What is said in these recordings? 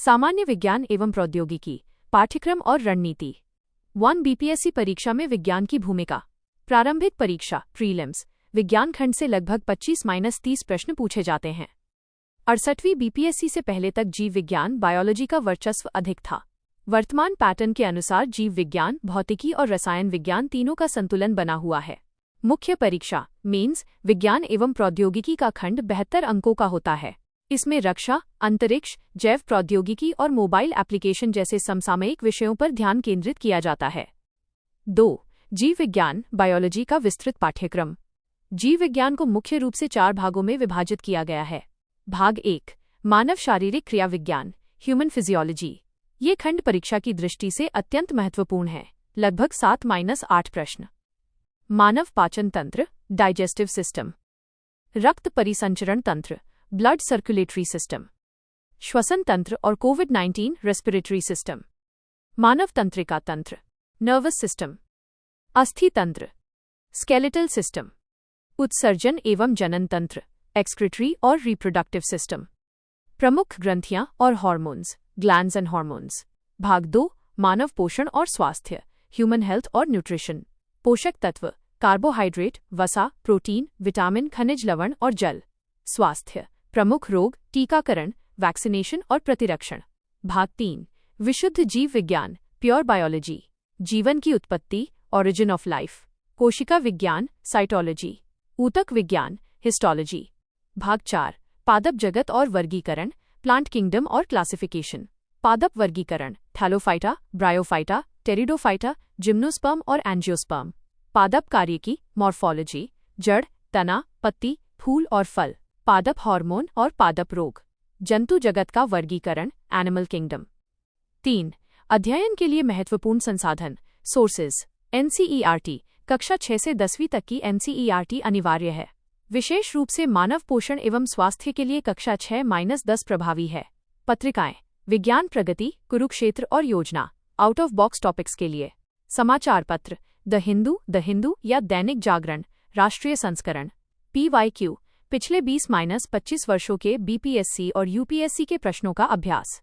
सामान्य विज्ञान एवं प्रौद्योगिकी, पाठ्यक्रम और रणनीति। 1 बीपीएससी परीक्षा में विज्ञान की भूमिका। प्रारंभिक परीक्षा प्रीलिम्स विज्ञान खंड से लगभग 25-30 प्रश्न पूछे जाते हैं। 68वीं बीपीएससी से पहले तक जीव विज्ञान बायोलॉजी का वर्चस्व अधिक था। वर्तमान पैटर्न के अनुसार जीव विज्ञान, भौतिकी और रसायन विज्ञान तीनों का संतुलन बना हुआ है। मुख्य परीक्षा मेंस विज्ञान एवं प्रौद्योगिकी का खंड 72 अंकों का होता है। इसमें रक्षा, अंतरिक्ष, जैव प्रौद्योगिकी और मोबाइल एप्लीकेशन जैसे समसामयिक विषयों पर ध्यान केंद्रित किया जाता है। 2 जीव विज्ञान बायोलॉजी का विस्तृत पाठ्यक्रम। जीव विज्ञान को मुख्य रूप से 4 भागों में विभाजित किया गया है। भाग 1 मानव शारीरिक क्रिया विज्ञान, ह्यूमन फिजियोलॉजी। ये खंड परीक्षा की दृष्टि से अत्यंत महत्वपूर्ण है, लगभग 7-8 प्रश्न। मानव पाचन तंत्र, डाइजेस्टिव सिस्टम। रक्त परिसंचरण तंत्र, ब्लड सर्कुलेटरी सिस्टम। श्वसन तंत्र और कोविड-19 रेस्पिरेटरी सिस्टम। मानव तंत्रिका तंत्र, नर्वस सिस्टम। अस्थि तंत्र, स्केलेटल सिस्टम। उत्सर्जन एवं जनन तंत्र, एक्सक्रीटरी और रिप्रोडक्टिव सिस्टम। प्रमुख ग्रंथियां और हार्मोन्स, ग्लैंड्स एंड हार्मोन्स। भाग 2 मानव पोषण और स्वास्थ्य, ह्यूमन हेल्थ और न्यूट्रिशन। पोषक तत्व, कार्बोहाइड्रेट, वसा, प्रोटीन, विटामिन, खनिज लवण और जल। स्वास्थ्य, प्रमुख रोग, टीकाकरण, वैक्सीनेशन और प्रतिरक्षण। भाग 3 विशुद्ध जीव विज्ञान, प्योर बायोलॉजी। जीवन की उत्पत्ति, ऑरिजिन ऑफ लाइफ। कोशिका विज्ञान, साइटोलॉजी। ऊतक विज्ञान, हिस्टोलॉजी। भाग 4 पादप जगत और वर्गीकरण, प्लांट किंगडम और क्लासिफिकेशन। पादप वर्गीकरण, थैलोफाइटा, ब्रायोफाइटा, टेरिडोफाइटा, जिम्नोस्पर्म और एंजियोस्पर्म। पादप कार्यकी, मॉर्फोलॉजी, जड़, तना, पत्ती, फूल और फल। पादप हार्मोन और पादप रोग। जंतु जगत का वर्गीकरण, एनिमल किंगडम। 3 अध्ययन के लिए महत्वपूर्ण संसाधन, सोर्सेज। एनसीईआरटी, कक्षा 6 से 10वीं तक की एनसीईआरटी अनिवार्य है। विशेष रूप से मानव पोषण एवं स्वास्थ्य के लिए कक्षा 6-10 प्रभावी है। पत्रिकाएं, विज्ञान प्रगति, कुरुक्षेत्र और योजना, आउट ऑफ बॉक्स टॉपिक्स के लिए। समाचार पत्र, द हिंदू या दैनिक जागरण, राष्ट्रीय संस्करण। PYQ, पिछले 20-25 वर्षों के बीपीएससी और यूपीएससी के प्रश्नों का अभ्यास।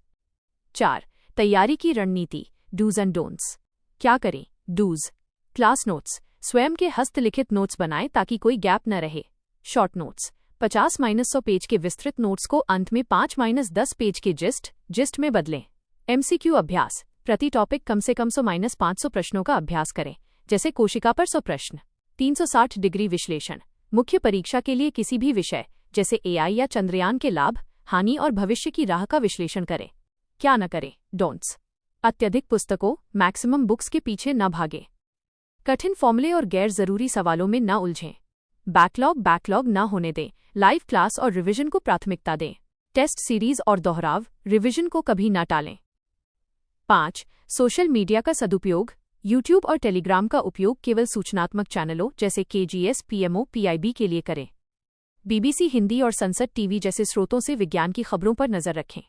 4 तैयारी की रणनीति, डूज एंड डोंट्स। क्या करें? डूज, क्लास नोट्स, स्वयं के हस्तलिखित नोट्स बनाएं ताकि कोई गैप न रहे। शॉर्ट नोट्स, 50-100 पेज के विस्तृत नोट्स को अंत में 5-10 पेज के जिस्ट में बदलें। MCQ अभ्यास, प्रति टॉपिक कम से कम 100-500 प्रश्नों का अभ्यास करें, जैसे कोशिका पर 100 प्रश्न। 360 डिग्री विश्लेषण, मुख्य परीक्षा के लिए किसी भी विषय जैसे AI या चंद्रयान के लाभ, हानि और भविष्य की राह का विश्लेषण करें। क्या न करें? डोंट्स, अत्यधिक पुस्तकों, मैक्सिमम बुक्स के पीछे न भागें। कठिन फॉर्मूले और गैर जरूरी सवालों में न उलझें। बैकलॉग न होने दें। लाइव क्लास और रिवीजन को प्राथमिकता दें। टेस्ट सीरीज और दोहराव, रिवीजन को कभी न टालें। 5 सोशल मीडिया का सदुपयोग। यूट्यूब और टेलीग्राम का उपयोग केवल सूचनात्मक चैनलों जैसे KGS, PMO, PIB के लिए करें। BBC हिंदी और संसद टीवी जैसे स्रोतों से विज्ञान की खबरों पर नजर रखें।